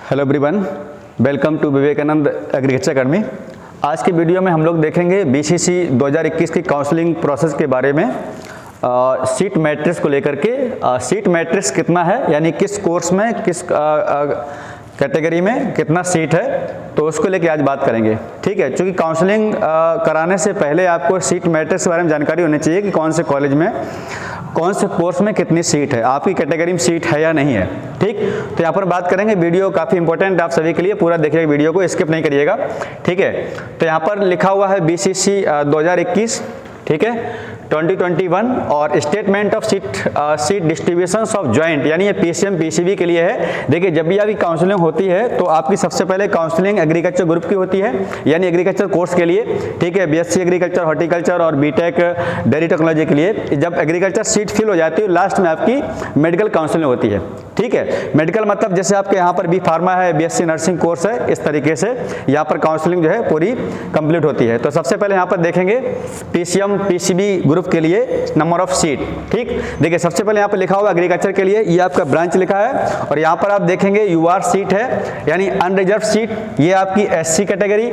Hello everyone, welcome to Vivekananda agriculture academy. आज की video में हम लोग देखेंगे बीसीसी 2021 की काउंसलिंग प्रोसेस के बारे में। सीट मैट्रिक्स को लेकर के सीट मैट्रिक्स कितना है, यानी किस कोर्स में किस कैटेगरी में कितना सीट है, तो उसको लेके आज बात करेंगे। ठीक है, क्योंकि काउंसलिंग कराने से पहले आपको सीट मैट्रिक्स के बारे में जानकारी होनी चाहिए कि कौन से कॉलेज में कौन से कोर्स में कितनी सीट है, आपकी कैटेगरी में सीट है या नहीं है। ठीक, तो यहाँ पर बात करेंगे। वीडियो काफ़ी इंपॉर्टेंट आप सभी के लिए, पूरा देखिएगा वीडियो को, स्किप नहीं करिएगा। ठीक है, तो यहाँ पर लिखा हुआ है बीसीसी 2021, ठीक है 2021, और statement of seat distributions of joint, यानी ये पीसीएम पीसीबी के लिए है। देखिए, जब भी आपकी काउंसलिंग होती है तो आपकी सबसे पहले काउंसलिंग एग्रीकल्चर ग्रुप की होती है, यानी एग्रीकल्चर कोर्स के लिए। ठीक है, बीएससी एग्रीकल्चर, हॉर्टिकल्चर और बीटेक डेयरी टेक्नोलॉजी के लिए। जब एग्रीकल्चर सीट फिल हो जाती है, लास्ट में आपकी मेडिकल काउंसलिंग होती है। ठीक है, मेडिकल मतलब जैसे आपके यहाँ पर बी फार्मा है, बीएससी नर्सिंग कोर्स है, इस तरीके से यहाँ पर काउंसलिंग जो है पूरी कंप्लीट होती है। तो सबसे पहले यहाँ पर देखेंगे पीसीएम पीसीबी ग्रुप के लिए नंबर ऑफ सीट। ठीक, देखिए सबसे पहले यहाँ पर लिखा होगा एग्रीकल्चर के लिए, ये आपका ब्रांच लिखा है, और यहाँ पर आप देखेंगे यूआर सीट है, यानी अनरिजर्व सीट। ये आपकी एससी कैटेगरी,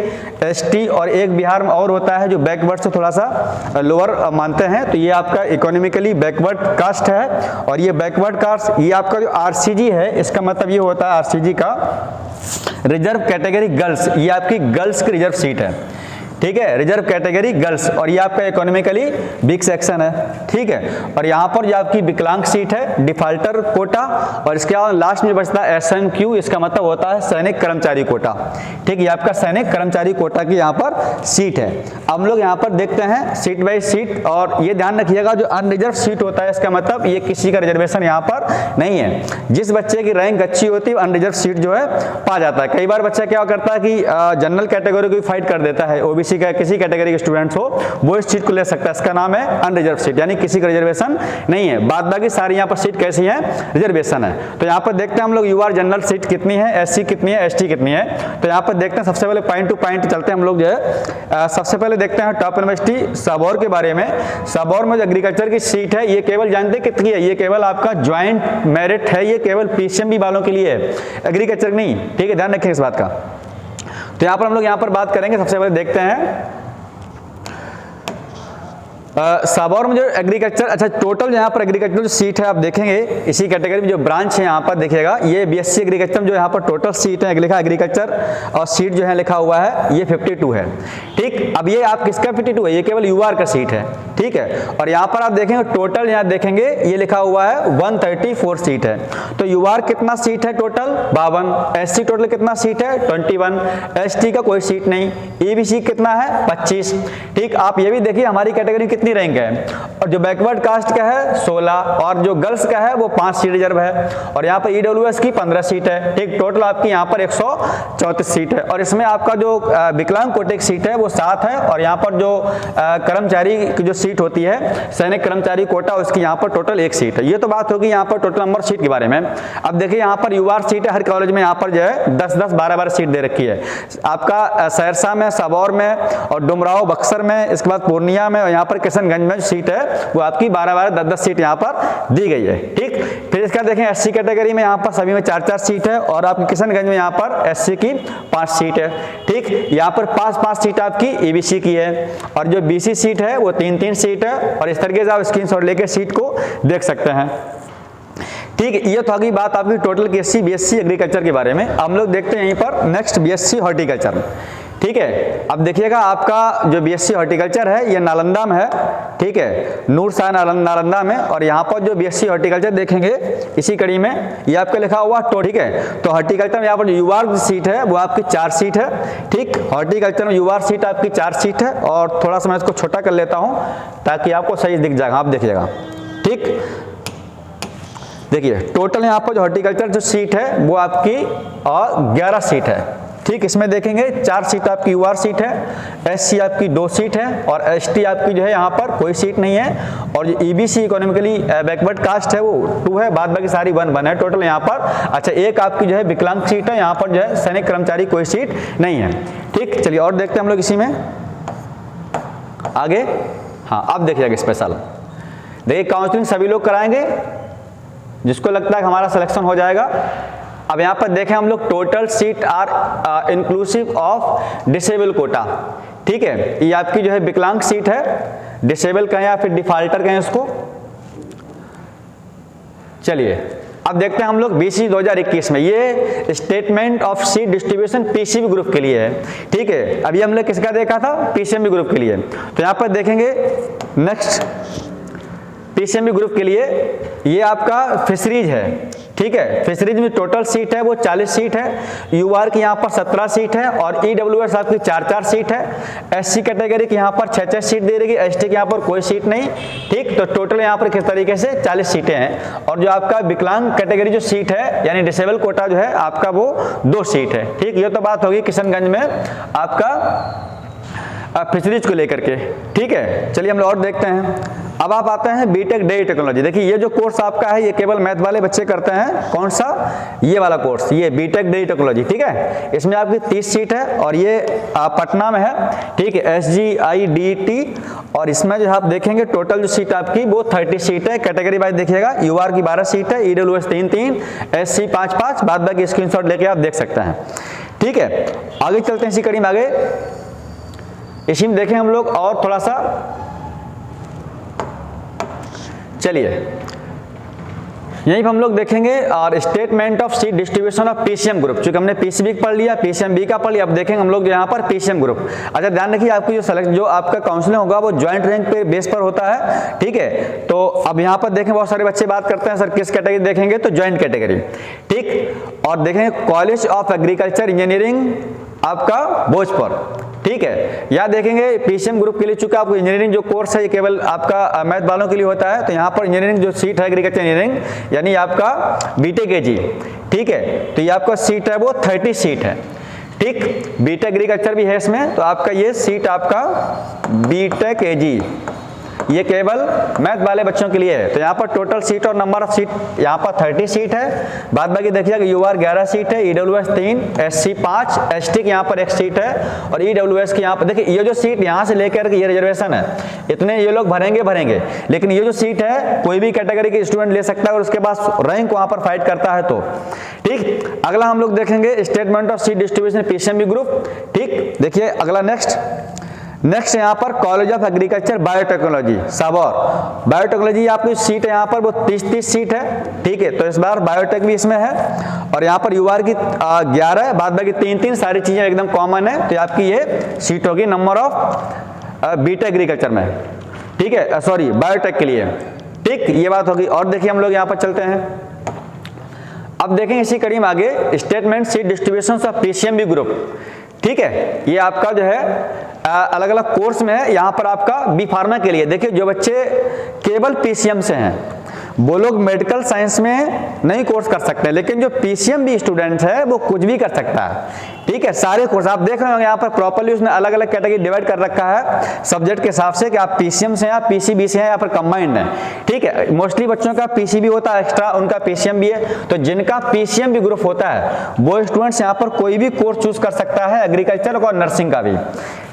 एसटी, और एक बिहार में और होता है जो बैकवर्ड से थोड़ा सा लोअर मानते हैं, तो ये आपका इकोनॉमिकली बैकवर्ड कास्ट है। और ये बैकवर्ड कास्ट, ये आपका जो आरसीजी है, इसका मतलब ये होता है आरसीजी का रिजर्व कैटेगरी गर्ल्स, ये आपकी गर्ल्स की रिजर्व सीट है। ठीक है, रिजर्व कैटेगरी गर्ल्स, और ये आपका इकोनॉमिकली वीक सेक्शन है। ठीक है, और यहाँ पर जो आपकी विकलांग सीट है, डिफाल्टर कोटा, और इसके बाद लास्ट में बचता है एसएमक्यू, इसका मतलब होता है सैनिक कर्मचारी कोटा। ठीक, ये आपका सैनिक कर्मचारी कोटा की यहाँ पर सीट है। अब हम लोग यहाँ पर देखते हैं सीट बाई सीट, और ये ध्यान रखिएगा जो अनरिजर्व सीट होता है, इसका मतलब ये किसी का रिजर्वेशन यहाँ पर नहीं है। जिस बच्चे की रैंक अच्छी होती है अनरिजर्व सीट जो है पा जाता है। कई बार बच्चा क्या करता है कि जनरल कैटेगरी को फाइट कर देता है, ओबीसी का किसी कैटेगरी के स्टूडेंट्स हो, वो इस सीट को ले सकता है। इसका नाम है अनरिजर्व सीट, यानी किसी का रिजर्वेशन नहीं है। बाद बाकी सारी यहाँ पर सीट कैसी है, रिजर्वेशन है। तो यहाँ पर देखते हैं हम लोग यूआर जनरल सीट कितनी है, एससी कितनी है, एसटी कितनी है। तो यहाँ पर देखते हैं, सबसे पहले पॉइंट टू पॉइंट चलते हैं हम लोग जो है। सबसे पहले देखते हैं टॉप यूनिवर्सिटी सबौर के बारे में। सबौर में जो एग्रीकल्चर की सीट है, ये केवल जानते हैं कितनी है, ये केवल आपका ज्वाइंट मेरिट है, ये केवल पीसीएमबी वालों के लिए है, एग्रीकल्चर नहीं। ठीक है, ध्यान रखें इस बात का। तो यहाँ पर हम लोग यहाँ पर बात करेंगे। सबसे पहले देखते हैं सबौर में जो एग्रीकल्चर, अच्छा टोटल यहाँ पर एग्रीकल्चर जो सीट है आप देखेंगे, इसी कैटेगरी में जो ब्रांच है यहाँ पर देखिएगा, ये बीएससी एग्रीकल्चर में जो यहाँ पर टोटल सीट है लिखा एग्रीकल्चर, और सीट जो है लिखा हुआ है ये 52 है। ठीक, अब ये आप किसका 52 है, ये केवल यूआर का सीट है। ठीक है, और यहाँ पर आप देखेंगे टोटल, यहाँ देखेंगे ये लिखा हुआ है 134 सीट है। तो यूआर कितना सीट है टोटल, 52। एससी टोटल कितना सीट है, 21। एसटी का कोई सीट नहीं। ईबीसी कितना है, 25। ठीक, आप ये भी देखिए हमारी कैटेगरी कितनी रैंक है, और जो बैकवर्ड कास्ट का है 16, और जो गर्ल्स का है वो 5 सीट रिजर्व है, और यहाँ पर ईडब्ल्यूएस की 15 सीट है। ठीक, टोटल आपकी यहाँ पर 134 सीट है, और इसमें आपका जो विकलांग कोटे की सीट है वो 7 है, और यहाँ पर जो कर्मचारी की जो सीट होती है सैनिक कर्मचारी कोटा, उसकी यहाँ पर टोटल 1 सीट है। ये तो बात होगी यहाँ पर टोटल नंबर सीट के बारे में। अब देखिए यहाँ पर यूआर सीट है, हर कॉलेज में यहाँ पर जो है 10-10, 12-12 सीट दे रखी है। आपका सहरसा में, सबौर में, और डुमराव बक्सर में, इसके बाद पूर्णिया में, और यहाँ पर किशनगंज में सीट है वो आपकी 12-12, 10-10 सीट यहाँ पर दी गई है। ठीक, फिर इसका देखें एससी कैटेगरी में यहाँ पर सभी में 4-4 सीट है, और आपकी किशनगंज में यहाँ पर एससी की 5 सीट है। ठीक, यहाँ पर 5-5 सीट आपकी ईबीसी की है, और जो बीसी सीट है वो 3-3 सीट है, और इस तरीके से आप स्क्रीनशॉट लेके सीट को देख सकते हैं। ठीक, ये तो अगली बात आपकी टोटल केसी बीएससी एग्रीकल्चर के बारे में। हम लोग देखते हैं यहीं पर नेक्स्ट बीएससी हॉर्टिकल्चर। ठीक है, अब देखिएगा आपका जो बीएससी हॉर्टिकल्चर है ये नालंदा में है। ठीक है, नूर शाह नालंदा में, और यहाँ पर जो बीएससी हॉर्टिकल्चर देखेंगे इसी कड़ी में ये आपका लिखा हुआ तो। ठीक है, तो हॉर्टिकल्चर में यहाँ पर जो यूआर सीट है वो आपकी 4 सीट है। ठीक, हॉर्टिकल्चर में यूआर सीट आपकी 4 सीट है, और थोड़ा सा मैं इसको छोटा कर लेता हूँ ताकि आपको सही दिख जाएगा, आप देखिएगा। ठीक, देखिए टोटल यहाँ पर जो हॉर्टिकल्चर जो सीट है वो आपकी 11 सीट है। ठीक, इसमें देखेंगे 4 सीट आपकी यूआर सीट है, एससी आपकी 2 सीट है, और एसटी आपकी जो है यहाँ पर कोई सीट नहीं है, और जो ईबीसी इकोनॉमिकली बैकवर्ड कास्ट है वो 2 है, बाद बाकी सारी 1-1 है टोटल यहाँ पर। अच्छा, एक आपकी जो है विकलांग सीट है, यहाँ पर जो है सैनिक कर्मचारी कोई सीट नहीं है। ठीक, चलिए और देखते हैं हम लोग इसी में आगे। हाँ, अब देखिएगा स्पेशल, देखिए काउंसलिंग सभी लोग कराएंगे, जिसको लगता है कि हमारा सिलेक्शन हो जाएगा अब यहाँ पर देखें हम लोग total seat are inclusive of disable quota, ठीक है। ये आपकी जो है विकलांग सीट है, डिसेबल कहें या फिर डिफॉल्टर कहें उसको। चलिए अब देखते हैं हम लोग बीसी 2021 में, ये statement of seat distribution PCB group के लिए है, ठीक है। अभी हमने किसका देखा था, पीसीएमबी ग्रुप के लिए। तो यहाँ पर देखेंगे नेक्स्ट पीसीएमबी ग्रुप के लिए ये आपका फिशरीज है, ठीक है। फिशरीज में टोटल सीट है वो 40 सीट है, यूआर की यहाँ पर 17 सीट है और ईडब्ल्यूएस आपकी 4-4 सीट है। एससी कैटेगरी की यहाँ पर 6-6 सीट दे रही, एसटी की यहाँ पर कोई सीट नहीं, ठीक। तो टोटल यहाँ पर किस तरीके से 40 सीटें हैं। और जो आपका विकलांग कैटेगरी जो सीट है यानी डिसेबल कोटा जो है आपका वो 2 सीट है, ठीक। ये तो बात होगी किशनगंज में आपका फिशरीज को लेकर के, ठीक है। चलिए हम लोग और देखते हैं। अब आप आते हैं बीटेक डेयरी टेक्नोलॉजी। देखिए ये जो कोर्स आपका है ये केवल मैथ वाले बच्चे करते हैं। कौन सा, ये वाला कोर्स, ये बीटेक डेयरी टेक्नोलॉजी, ठीक है। इसमें आपकी 30 सीट है और ये पटना में है, ठीक है, SGIDT। और इसमें जो आप देखेंगे टोटल जो सीट आपकी वो 30 सीट है। कैटेगरी वाइज देखिएगा, यूआर की 12 सीट है, ईडब्ल्यूएस 3-3, SC 5-5, बाद बाकी स्क्रीनशॉट लेके आप देख सकते हैं, ठीक है। आगे चलते हैं इसी कड़ी में आगे। इसी में देखें हम लोग और थोड़ा सा, चलिए यहीं पर हम लोग देखेंगे और statement of seat distribution of PCM group. चूंकि हमने पीसीबी पढ़ लिया, पीसीएमबी का पढ़ लिया, अब देखेंगे हम लोग यहाँ पर पीसीएम ग्रुप। अच्छा ध्यान रखिए आपकी जो आपका काउंसलिंग होगा वो ज्वाइंट रैंक पे बेस पर होता है, ठीक है। तो अब यहाँ पर देखें बहुत सारे बच्चे बात करते हैं सर किस कैटेगरी देखेंगे, तो ज्वाइंट कैटेगरी, ठीक। और देखेंगे कॉलेज ऑफ एग्रीकल्चर इंजीनियरिंग आपका भोजपुर, ठीक है। या देखेंगे पीसीएम ग्रुप के लिए, चूंकि आपको इंजीनियरिंग जो कोर्स है ये केवल आपका मैथ वालों के लिए होता है, तो यहाँ पर इंजीनियरिंग जो सीट है एग्रीकल्चर इंजीनियरिंग यानी आपका बीटेक एजी, ठीक है। तो ये आपका सीट है वो 30 सीट है, ठीक। बीटेक एग्रीकल्चर भी है इसमें, तो आपका ये सीट आपका बीटेक एजी ये केवल मैथ वाले बच्चों के लिए है। तो यहाँ पर टोटल सीट और नंबर ऑफ सीट यहाँ पर 30 सीट है। बाद बाकी देखिएगा यूआर 11 सीट है, ईडब्ल्यूएस 3, एससी 5, एसटी की यहाँ पर 1 सीट है और ईडब्ल्यूएस की यहाँ पर देखिए ये जो सीट यहाँ से लेकर के ये रिजर्वेशन है, इतने ये लोग भरेंगे, लेकिन ये जो सीट है कोई भी कैटेगरी के स्टूडेंट ले सकता है और उसके पास रैंक वहाँ पर फाइट करता है, तो ठीक। अगला हम लोग देखेंगे statement of seat distribution PCMB group, ठीक। देखिए अगला नेक्स्ट यहाँ पर college of agriculture biotechnology Sabour. Biotechnology आपकी सीट है यहाँ पर वो 30 सीट है, ठीक है। तो इस बार बायोटेक भी इसमें है और यहाँ पर यूआर की 11 है, बाद बाकी 3-3 सारी चीजें एकदम कॉमन है। तो आपकी ये सीट होगी नंबर ऑफ बीटेक एग्रीकल्चर में, ठीक है, सॉरी बायोटेक के लिए, ठीक। ये बात होगी। और देखिए हम लोग यहाँ पर चलते हैं, अब देखेंगे इसी कड़ी में आगे statement seat distribution of PCMB group, ठीक है। ये आपका जो है अलग अलग कोर्स में है। यहाँ पर आपका बी फार्मा के लिए देखिए जो बच्चे केवल पीसीएम से हैं वो लोग मेडिकल साइंस में नहीं कोर्स कर सकते, लेकिन जो पीसीएमबी स्टूडेंट है वो कुछ भी कर सकता है, ठीक है। सारे कोर्स आप देख रहे होंगे यहाँ पर प्रॉपर्ली उसने अलग अलग कैटेगरी डिवाइड कर रखा है सब्जेक्ट के हिसाब से कि आप पीसीएम से हैं, आप पीसीबी से हैं या फिर कंबाइंड है, ठीक है। मोस्टली बच्चों का पीसीबी होता है एक्स्ट्रा, उनका पीसीएम भी है। तो जिनका पीसीएम भी ग्रुप होता है वो स्टूडेंट्स यहाँ पर कोई भी कोर्स चूज कर सकता है, एग्रीकल्चर और नर्सिंग का भी,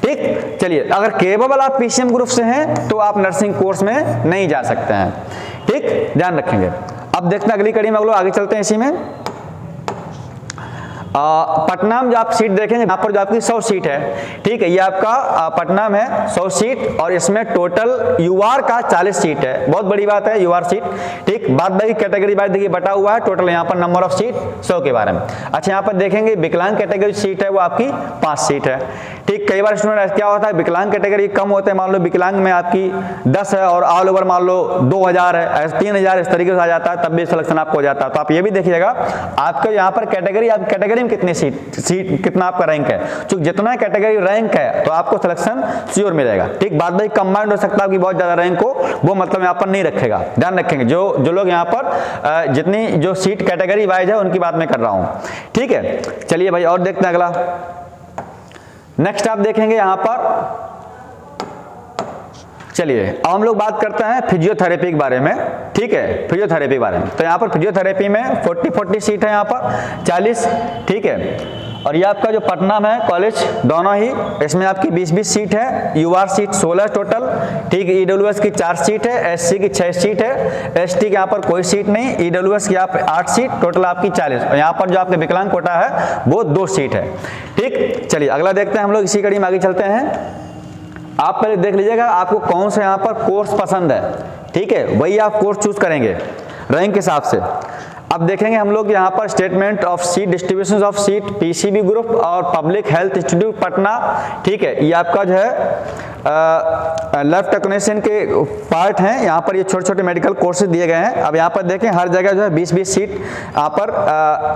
ठीक। चलिए अगर केवल आप पीसीएम ग्रुप से हैं तो आप नर्सिंग कोर्स में नहीं जा सकते हैं, ठीक, ध्यान रखेंगे। अब देखते हैं अगली कड़ी में, अगले आगे चलते हैं इसी में। पटना में जो आप सीट देखेंगे यहाँ पर जो आपकी 100 सीट है, ठीक है। ये आपका पटना में है 100 सीट और इसमें टोटल यूआर का 40 सीट है, बहुत बड़ी बात है यूआर सीट, ठीक। बाद बाकी कैटेगरी वाइज देखिए बटा हुआ है, टोटल यहाँ पर नंबर ऑफ सीट 100 के बारे में। अच्छा यहाँ पर देखेंगे विकलांग कैटेगरी सीट है वो आपकी 5 सीट है, ठीक। कई बार स्टूडेंट क्या होता है विकलांग कैटेगरी कम होते हैं, मान लो विकलांग में आपकी 10 है और ऑल ओवर मान लो 2000 है, 3000 इस तरीके से आ जाता है, तब भी सिलेक्शन आपको हो जाता है। तो आप ये भी देखिएगा आपका यहाँ पर कैटेगरी, आप कैटेगरी में कितनी सीट कितना आपका रैंक है, क्योंकि जितना कैटेगरी रैंक है तो आपको सिलेक्शन श्योर मिलेगा, ठीक। बात भाई कंबाइंड हो सकता है कि बहुत ज्यादा रैंक हो, वो मतलब यहाँ पर नहीं रखेगा, ध्यान रखेंगे। जो लोग यहाँ पर जितनी जो सीट कैटेगरी वाइज है उनकी बात मैं कर रहा हूँ, ठीक है। चलिए भाई और देखते हैं अगला। नेक्स्ट आप देखेंगे यहाँ पर, चलिए अब हम लोग बात करते हैं फिजियोथेरेपी के बारे में, ठीक है, फिजियोथेरेपी के बारे में। तो यहाँ पर फिजियोथेरेपी में 40 सीट है यहाँ पर 40, ठीक है। और ये आपका जो पटना में है कॉलेज दोनों ही, इसमें आपकी 20-20 सीट है, यूआर सीट 16 टोटल, ठीक है। ईडब्ल्यूएस की 4 सीट है, एससी की 6 सीट है, एसटी के यहाँ पर कोई सीट नहीं, ईडब्ल्यूएस की यहाँ पर 8 सीट, टोटल आपकी 40, और यहाँ पर जो आपके विकलांग कोटा है वो 2 सीट है, ठीक। चलिए अगला देखते हैं हम लोग, इसी कड़ी में आगे चलते हैं। आप पहले देख लीजिएगा आपको कौन सा यहाँ पर कोर्स पसंद है, ठीक है, वही आप कोर्स चूज करेंगे रैंक के हिसाब से। अब देखेंगे हम लोग यहाँ पर statement of seat, distribution of seat, PCB group और पब्लिक हेल्थ इंस्टीट्यूट पटना, ठीक है। ये आपका जो है लेफ्ट टेक्नीशियन के पार्ट हैं, यहाँ पर ये छोटे छोटे मेडिकल कोर्सेज दिए गए हैं। अब यहाँ पर देखें हर जगह जो है 20-20 सीट यहाँ पर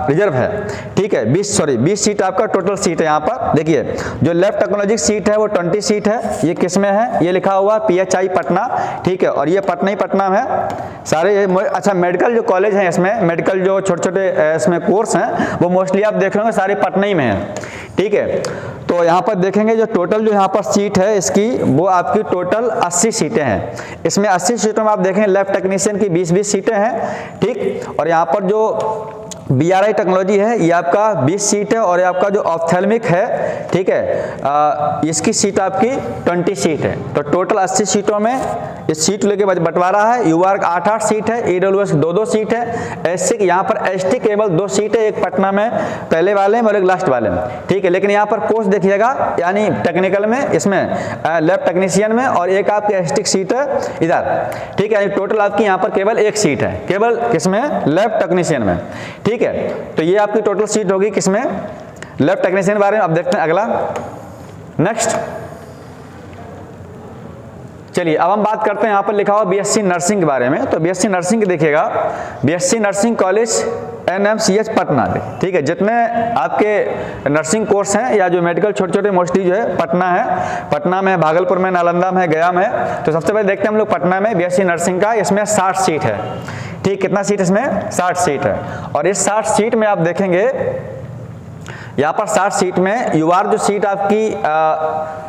रिजर्व है, ठीक है। 20 सीट आपका टोटल सीट है। यहाँ पर देखिए जो लेफ्ट टेक्नोलॉजी सीट है वो 20 सीट है। ये किस में है, ये लिखा हुआ PHI पटना, ठीक है, और ये पटना ही पटना में है सारे। अच्छा मेडिकल जो कॉलेज हैं इसमें, मेडिकल जो छोटे छोटे इसमें कोर्स हैं वो मोस्टली आप देख रहे होंगे सारे पटना ही में है, ठीक है। तो यहाँ पर देखेंगे जो टोटल जो यहाँ पर सीट है इसकी, वो आपकी टोटल 80 सीटें हैं। इसमें 80 सीटों में आप देखें लेफ्ट टेक्नीशियन की 20-20 सीटें हैं, ठीक। और यहाँ पर जो BRI टेक्नोलॉजी है ये आपका 20 सीट है, और ये आपका जो ऑप्थेल्मिक है, ठीक है, इसकी सीट आपकी 20 सीट है। तो टोटल 80 सीटों में इस सीट लेके बंटवारा है। यूआर 8-8 सीट है, ईडब्ल्यूएस 2-2 सीट है, एससी यहाँ पर एसटी केवल 2 सीट है, एक पटना में पहले वाले में और एक लास्ट वाले में, ठीक है। लेकिन यहाँ पर कोर्स देखिएगा, यानी टेक्निकल में इसमें लैब टेक्नीशियन में, और एक आपकी एसटी सीट है इधर, ठीक है। टोटल आपकी यहाँ पर केवल एक सीट है, केवल किसमें, लैब टेक्नीशियन में, ठीक है। तो ये आपकी टोटल सीट होगी किसमें, लैब टेक्नीशियन बारे में। अब देखते हैं अगला नेक्स्ट। चलिए अब हम बात करते हैं, यहाँ पर लिखा हुआ बीएससी नर्सिंग के बारे में। तो बीएससी नर्सिंग देखिएगा, BSc nursing college NMCH Patna, ठीक है। जितने आपके नर्सिंग कोर्स हैं या जो मेडिकल छोटे छोटे मोस्टली जो है पटना है, पटना में, भागलपुर में, नालंदा में, गया में। तो सबसे पहले देखते हैं हम लोग पटना में बीएससी नर्सिंग का, इसमें 60 सीट है, ठीक। कितना सीट इसमें, 60 सीट है। और इस 60 सीट में आप देखेंगे यहाँ पर 60 सीट में यूआर जो सीट आपकी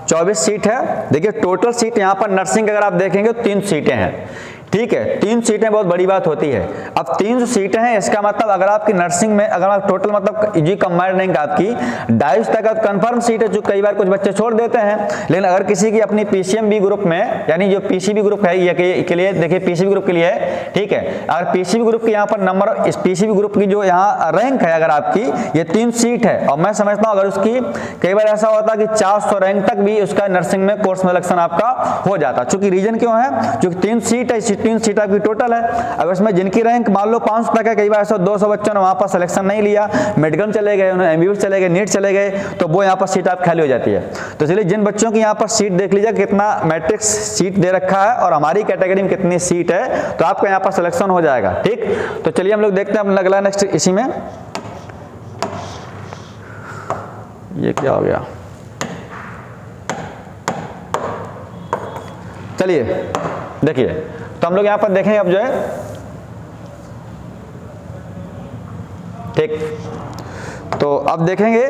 24 सीट है। देखिए टोटल सीट यहाँ पर नर्सिंग अगर आप देखेंगे तो 3 सीटें हैं, ठीक है। 3 सीटें बहुत बड़ी बात होती है। अब 3 सीटें हैं, इसका मतलब अगर आपकी नर्सिंग में अगर आप टोटल मतलब जी कंबाइंड रैंक आपकी 250 तक कंफर्म सीट है, जो कई बार कुछ बच्चे छोड़ देते हैं। लेकिन अगर किसी की अपनी PCMB ग्रुप में, यानी जो PCB ग्रुप है ये के लिए, देखिए PCB ग्रुप के लिए है, ठीक है। अगर PCB ग्रुप के यहाँ पर नंबर, इस PCB ग्रुप की जो यहाँ रैंक है अगर आपकी ये 3 सीट है, और मैं समझता हूँ अगर उसकी कई बार ऐसा होता है कि 400 रैंक तक भी उसका नर्सिंग में कोर्स सिलेक्शन आपका हो जाता। चूंकि रीजन क्यों है, चूंकि 3 सीट है, 3 सीट आपकी टोटल है। अब इसमें जिनकी रैंक मान लो 500 तक है, कई बार ऐसा 200 बच्चों ने वहां पर सिलेक्शन नहीं लिया, मेडिकल चले गए, उन्हें MBBS चले गए, नीट चले गए, तो वो यहाँ पर सीट आप खाली हो जाती है। तो इसलिए जिन बच्चों की यहाँ पर सीट देख लीजिए कितना मैट्रिक्स सीट दे रखा है और हमारी कैटेगरी में कितनी सीट है, तो आपका यहाँ पर सिलेक्शन हो जाएगा, ठीक। तो चलिए हम लोग देखते हैं अगला नेक्स्ट इसी में। ये क्या हो गया, चलिए देखिए। तो हम लोग यहां पर देखें अब जो है, ठीक। तो अब देखेंगे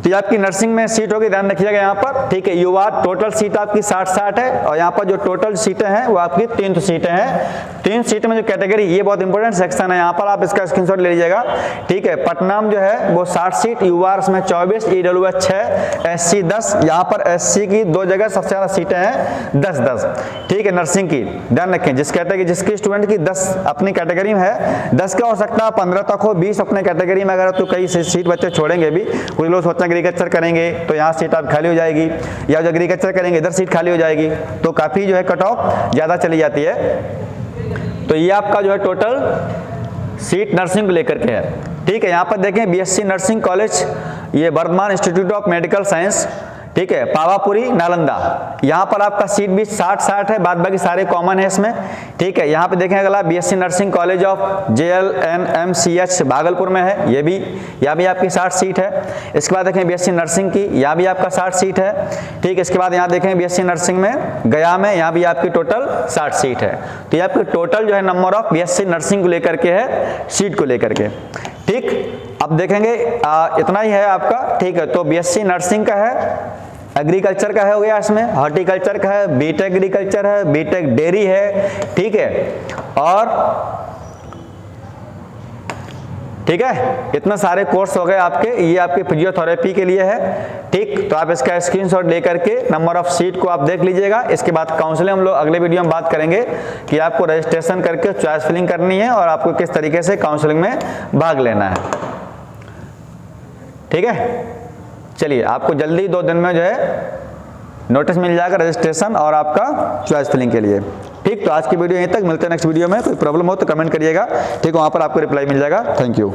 तो ये आपकी नर्सिंग में सीट होगी, ध्यान रखिएगा यहाँ पर, ठीक है। यूआर टोटल सीट आपकी 60 है, और यहाँ पर जो टोटल सीटें हैं वो आपकी 3 सीटें हैं। 3 सीट में जो कैटेगरी, ये बहुत इंपॉर्टेंट सेक्शन है, यहाँ पर आप इसका स्क्रीनशॉट ले लीजिएगा, ठीक है। पटना में जो है वो 60 सीट, यूआर में 24, ईडब्ल्यूएस 6, एससी 10। यहाँ पर एससी की 2 जगह सबसे ज्यादा सीटें हैं, 10-10, ठीक है। नर्सिंग की ध्यान रखें, जिस कैटेगरी, जिसकी स्टूडेंट की 10 अपनी कैटेगरी में है, 10 का हो सकता है 15 तक हो, 20 अपने कैटेगरी में अगर, तो कई सीट बच्चे छोड़ेंगे भी। कुछ लोग सोचते हैं एग्रीकल्चर करेंगे तो यहाँ सीट आप खाली हो जाएगी, या जो एग्रीकल्चर करेंगे इधर सीट खाली हो जाएगी, तो काफी जो है कट ऑफ ज्यादा चली जाती है। तो ये आपका जो है टोटल सीट नर्सिंग को लेकर के है, ठीक है। यहाँ पर देखें बीएससी नर्सिंग कॉलेज, ये Vardhman institute of medical science, ठीक है, पावापुरी नालंदा। यहाँ पर आपका सीट भी 60 है, बाद बाकी सारे कॉमन है इसमें, ठीक है। यहाँ पे देखें अगला BSc nursing college of JLNMCH Bhagalpur में है, ये भी, यहाँ भी आपकी 60 सीट है। इसके बाद देखें बीएससी नर्सिंग की, यहाँ भी आपका 60 सीट है, ठीक है। इसके बाद यहाँ देखें बीएससी नर्सिंग में गया में, यहाँ भी आपकी टोटल 60 सीट है। तो ये आपकी टोटल जो है नंबर ऑफ बीएससी नर्सिंग को लेकर के है, सीट को लेकर के, ठीक। अब देखेंगे इतना ही है आपका, ठीक है। तो बीएससी नर्सिंग का है, एग्रीकल्चर का है हो गया, इसमें हॉर्टिकल्चर का है, बीटेक एग्रीकल्चर है, बीटेक डेयरी है, ठीक है। और ठीक है, इतना सारे कोर्स हो गए आपके, ये आपके फिजियोथेरेपी के लिए है। ठीक, तो आप इसका स्क्रीनशॉट ले करके नंबर ऑफ सीट को आप देख लीजिएगा। इसके बाद काउंसलिंग हम लोग अगले वीडियो में बात करेंगे कि आपको रजिस्ट्रेशन करके चॉइस फिलिंग करनी है और आपको किस तरीके से काउंसलिंग में भाग लेना है। ठीक है, चलिए आपको जल्दी 2 दिन में जो है नोटिस मिल जाएगा रजिस्ट्रेशन और आपका चॉइस फिलिंग के लिए। ठीक, तो आज की वीडियो यहीं तक, मिलते हैं नेक्स्ट वीडियो में। कोई प्रॉब्लम हो तो कमेंट करिएगा, ठीक, वहाँ पर आपको रिप्लाई मिल जाएगा। Thank you.